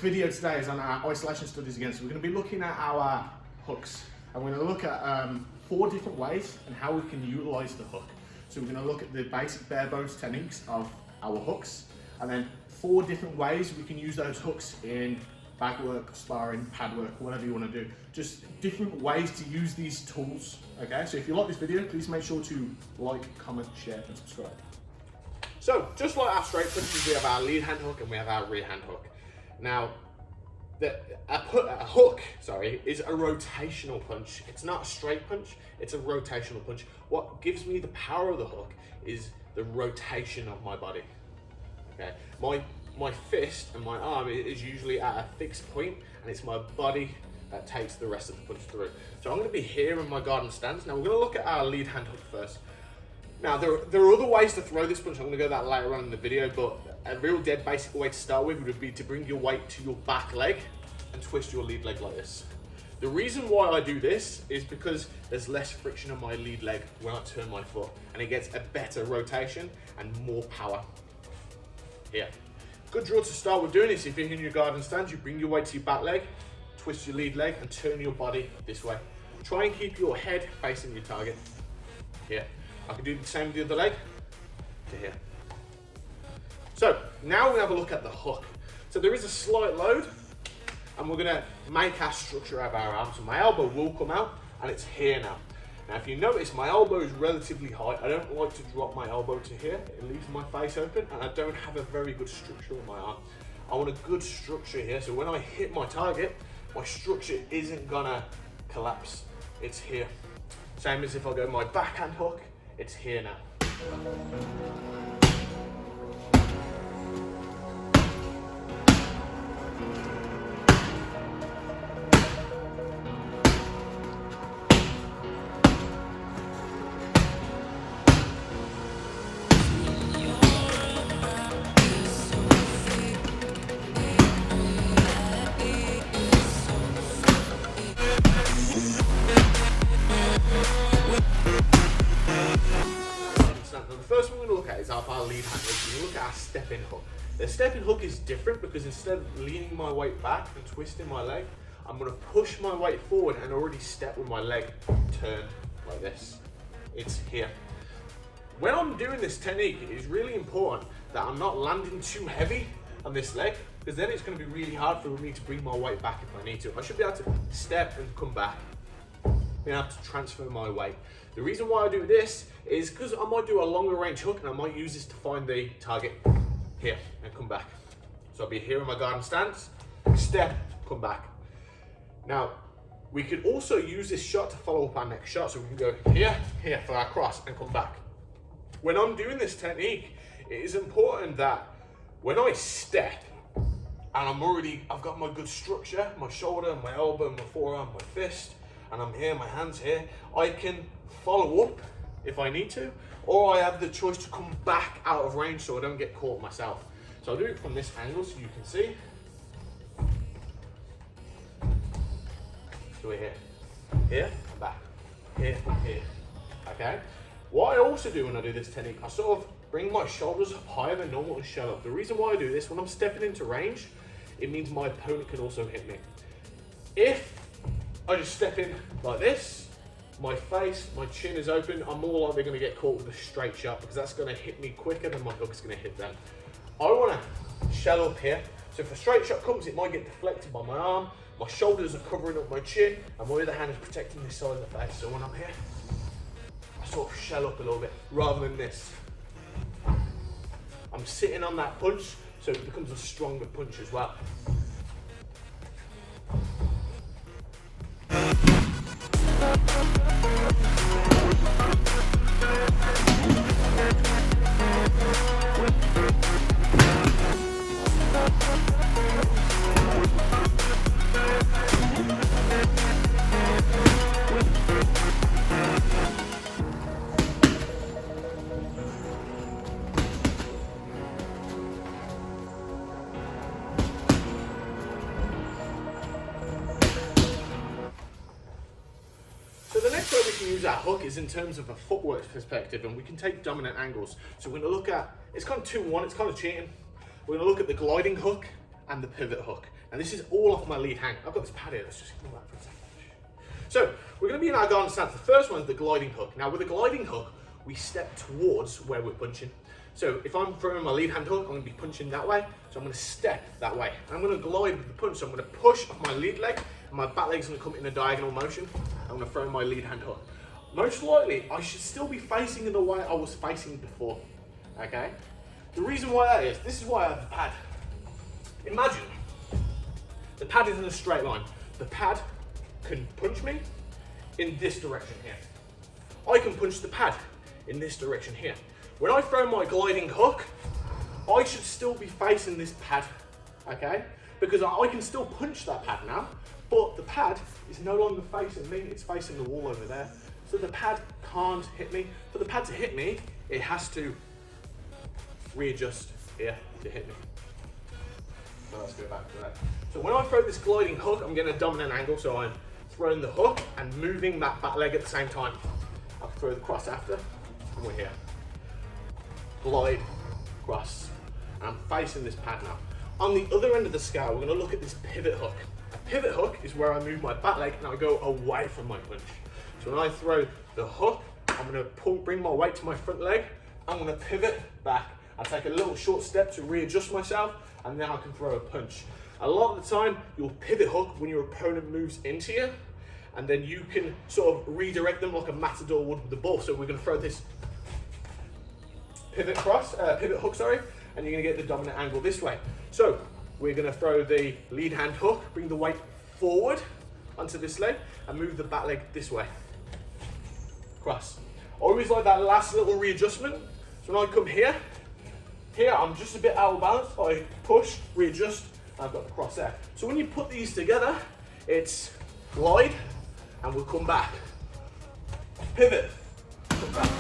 video today is on our isolation studies again. So we're going to be looking at our hooks, and we're going to look at 4 different ways and how we can utilize the hook. So we're going to look at the basic bare bones techniques of our hooks, and then 4 different ways we can use those hooks in bag work, sparring, pad work, whatever you want to do. Just different ways to use these tools. Okay, so if you like this video, please make sure to like, comment, share, and subscribe. So, just like our straight punches, we have our lead hand hook and we have our rear hand hook. Now, a hook is a rotational punch. It's not a straight punch, it's a rotational punch. What gives me the power of the hook is the rotation of my body. Okay, my fist and my arm is usually at a fixed point, and it's my body that takes the rest of the punch through. So I'm going to be here in my garden stance. Now we're going to look at our lead hand hook first. Now there are other ways to throw this punch. I'm going to go that later on in the video, but a real dead basic way to start with would be to bring your weight to your back leg and twist your lead leg like this. The reason why I do this is because there's less friction on my lead leg when I turn my foot, and it gets a better rotation and more power. Here. Good drill to start with doing this. If you're in your garden stance, you bring your weight to your back leg, twist your lead leg, and turn your body this way. Try and keep your head facing your target. Here. I can do the same with the other leg. To here. So now we're going to have a look at the hook. So there is a slight load, and we're going to make our structure of our arm. So my elbow will come out, and it's here now. Now if you notice, my elbow is relatively high. I don't like to drop my elbow to here. It leaves my face open, and I don't have a very good structure on my arm. I want a good structure here, so when I hit my target, my structure isn't gonna collapse. It's here. Same as if I go my backhand hook, it's here now. First one we're going to look at is our lead hand hook. We're going to look at our step-in hook. The step-in hook is different because instead of leaning my weight back and twisting my leg, I'm going to push my weight forward and already step with my leg turned like this. It's here. When I'm doing this technique, it is really important that I'm not landing too heavy on this leg, because then it's going to be really hard for me to bring my weight back if I need to. I should be able to step and come back, being able to transfer my weight. The reason why I do this is because I might do a longer range hook, and I might use this to find the target here and come back. So I'll be here in my garden stance, step, come back. Now, we could also use this shot to follow up our next shot. So we can go here, here for our cross and come back. When I'm doing this technique, it is important that when I step and I've got my good structure, my shoulder, my elbow, my forearm, my fist, and I'm here, my hand's here, I can follow up if I need to, or I have the choice to come back out of range so I don't get caught myself. So I'll do it from this angle so you can see. So we're here, here, and back, here, here, okay? What I also do when I do this technique, I sort of bring my shoulders up higher than normal and shell up. The reason why I do this, when I'm stepping into range, it means my opponent can also hit me. If I just step in like this, my face, my chin is open, I'm more likely going to get caught with a straight shot because that's going to hit me quicker than my hook's going to hit them. I want to shell up here, so if a straight shot comes, it might get deflected by my arm, my shoulders are covering up my chin, and my other hand is protecting this side of the face. So when I'm here, I sort of shell up a little bit, rather than this. I'm sitting on that punch, so it becomes a stronger punch as well. next way we can use our hook is in terms of a footwork perspective, and we can take dominant angles. So we're going to look at, it's kind of 2-1, it's kind of cheating. We're going to look at the gliding hook and the pivot hook. And this is all off my lead hand. I've got this pad here, let's just ignore that for a second. So, we're going to be in our garden stance. The first one is the gliding hook. Now with a gliding hook, we step towards where we're punching. So if I'm throwing my lead hand hook, I'm going to be punching that way. So I'm going to step that way. I'm going to glide with the punch. So I'm going to push off my lead leg, and my back leg's going to come in a diagonal motion. I'm going to throw my lead hand hook. Most likely, I should still be facing in the way I was facing before. Okay? The reason why that is, this is why I have the pad. Imagine, the pad is in a straight line. The pad can punch me in this direction here. I can punch the pad in this direction here. When I throw my gliding hook, I should still be facing this pad, okay? Because I can still punch that pad now, but the pad is no longer facing me, it's facing the wall over there. So the pad can't hit me. For the pad to hit me, it has to readjust here to hit me. So let's go back to that. So when I throw this gliding hook, I'm getting a dominant angle, so I'm throwing the hook and moving that back leg at the same time. I'll throw the cross after, and we're here. Glide, cross, and I'm facing this pad now. On the other end of the scale, we're going to look at this pivot hook. A pivot hook is where I move my back leg and I go away from my punch. So when I throw the hook, I'm going to bring my weight to my front leg. I'm going to pivot back. I take a little short step to readjust myself, and then I can throw a punch. A lot of the time, you'll pivot hook when your opponent moves into you, and then you can sort of redirect them like a matador would with the ball. So we're going to throw this pivot hook, and you're going to get the dominant angle this way. So we're going to throw the lead hand hook, bring the weight forward onto this leg, and move the back leg this way. Cross. Always like that last little readjustment. So when I come here, I'm just a bit out of balance. I push, readjust, and I've got the cross there. So when you put these together, it's glide, and we'll come back. Pivot. Come back.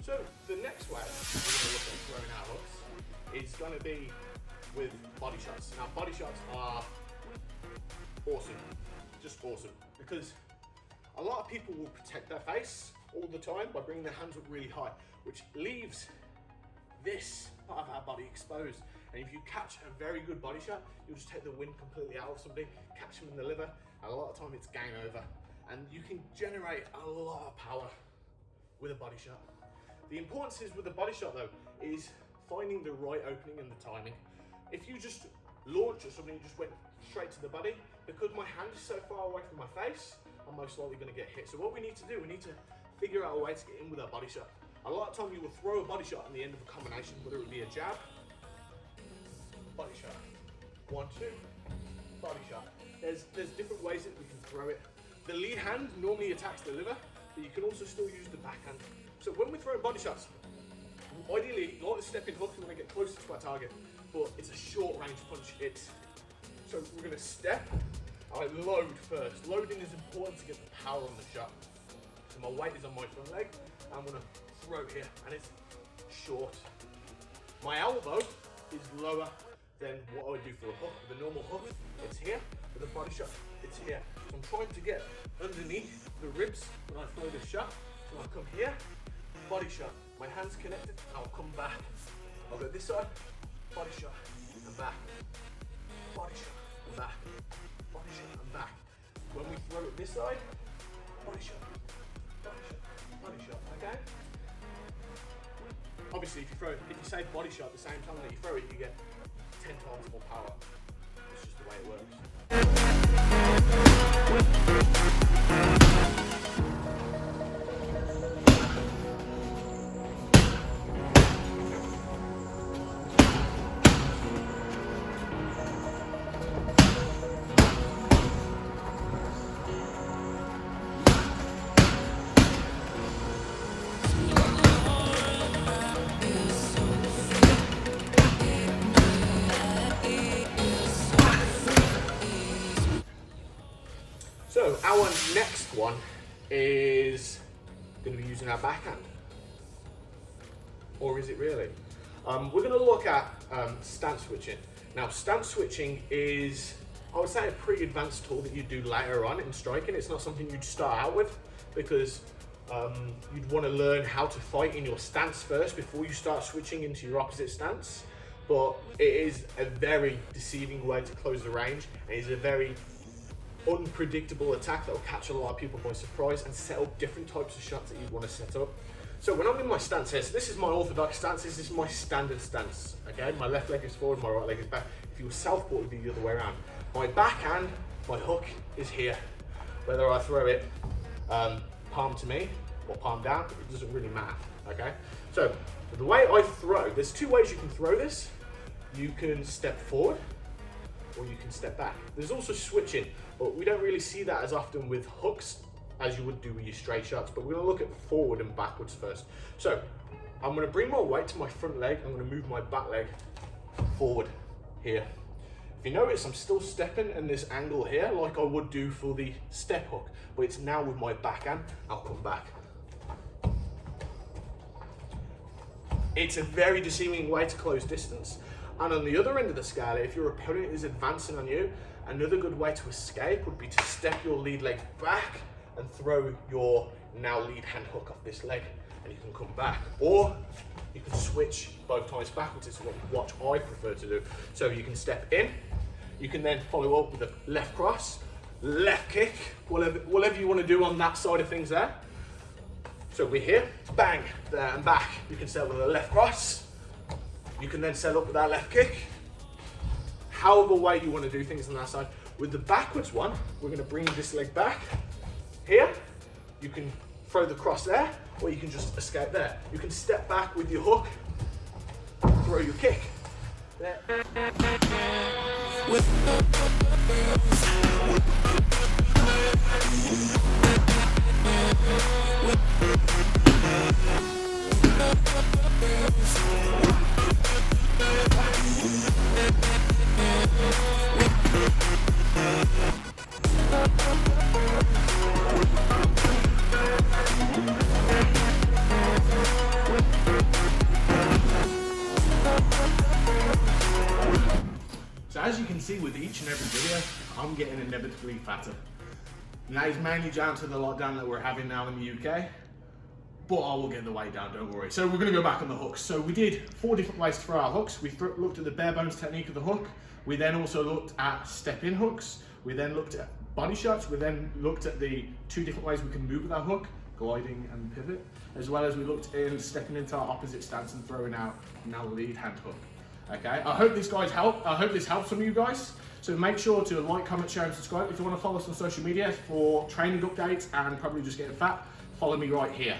So the next way we're going to look at throwing our hooks is going to be with body shots. Now body shots are awesome, just awesome, because a lot of people will protect their face all the time by bringing their hands up really high, which leaves this part of our body exposed. And if you catch a very good body shot, you'll just take the wind completely out of somebody, catch them in the liver, and a lot of time it's game over. And you can generate a lot of power with a body shot. The importance is with a body shot though, is finding the right opening and the timing. If you just launch or something, just went straight to the body, because my hand is so far away from my face, I'm most likely going to get hit. So what we need to do, we need to figure out a way to get in with our body shot. A lot of time you will throw a body shot on the end of a combination, whether it be a jab, body shot, 1, 2, body shot. There's different ways that we can throw it. The lead hand normally attacks the liver, but you can also still use the backhand. So when we throw body shots, ideally, like the stepping hook, we want to get closer to our target, but it's a short range punch. So we're going to step, I load first. Loading is important to get the power on the shot. So my weight is on my front leg, I'm going to throw here, and it's short. My elbow is lower than what I would do for a hook. With a normal hook, it's here. With a body shot, it's here. So I'm trying to get underneath the ribs when I throw this shot. So I'll come here, body shot. My hand's connected, and I'll come back. I'll go this side, body shot, and back. Body shot, and back. Body shot, and back. When we throw it this side, body shot, body shot, body shot, okay? Obviously, if you say body shot at the same time that you throw it, you get 10 times more power. It's just the way it works. So our next one is going to be using our backhand. Or is it really? We're going to look at stance switching. Now, stance switching is, I would say, a pretty advanced tool that you do later on in striking. It's not something you'd start out with, because you'd want to learn how to fight in your stance first before you start switching into your opposite stance. But it is a very deceiving way to close the range, and it's a very unpredictable attack that will catch a lot of people by surprise and set up different types of shots that you'd want to set up. So when I'm in my stance here, so this is my orthodox stance, this is my standard stance, okay? My left leg is forward, my right leg is back. If you were southpaw, it would be the other way around. My backhand, my hook is here. Whether I throw it palm to me or palm down, it doesn't really matter, okay? So the way I throw, there's two ways you can throw this. You can step forward or you can step back. There's also switching, but we don't really see that as often with hooks as you would do with your straight shots, but we're gonna look at forward and backwards first. So I'm gonna bring my weight to my front leg, I'm gonna move my back leg forward here. If you notice, I'm still stepping in this angle here like I would do for the step hook, but it's now with my backhand. I'll come back. It's a very deceiving way to close distance. And on the other end of the scale, if your opponent is advancing on you, another good way to escape would be to step your lead leg back and throw your now lead hand hook off this leg, and you can come back. Or you can switch both times backwards. It's what I prefer to do. So you can step in, you can then follow up with a left cross, left kick, whatever you want to do on that side of things there. So we're here, bang, there and back. You can set with a left cross. You can then set up with that left kick. However way you want to do things on that side. With the backwards one, we're going to bring this leg back. Here, you can throw the cross there, or you can just escape there. You can step back with your hook, throw your kick. There. So as you can see with each and every video, I'm getting inevitably fatter. And that is mainly down to the lockdown that we're having now in the UK, but I will get the weight down, don't worry. So we're gonna go back on the hooks. So we did 4 different ways to throw our hooks. We looked at the bare bones technique of the hook. We then also looked at step-in hooks. We then looked at body shots. We then looked at the 2 different ways we can move with our hook, gliding and pivot, as well as we looked in stepping into our opposite stance and throwing out now lead hand hook. Okay, I hope this helps some of you guys. So make sure to like, comment, share and subscribe. If you want to follow us on social media for training updates and probably just getting fat, follow me right here.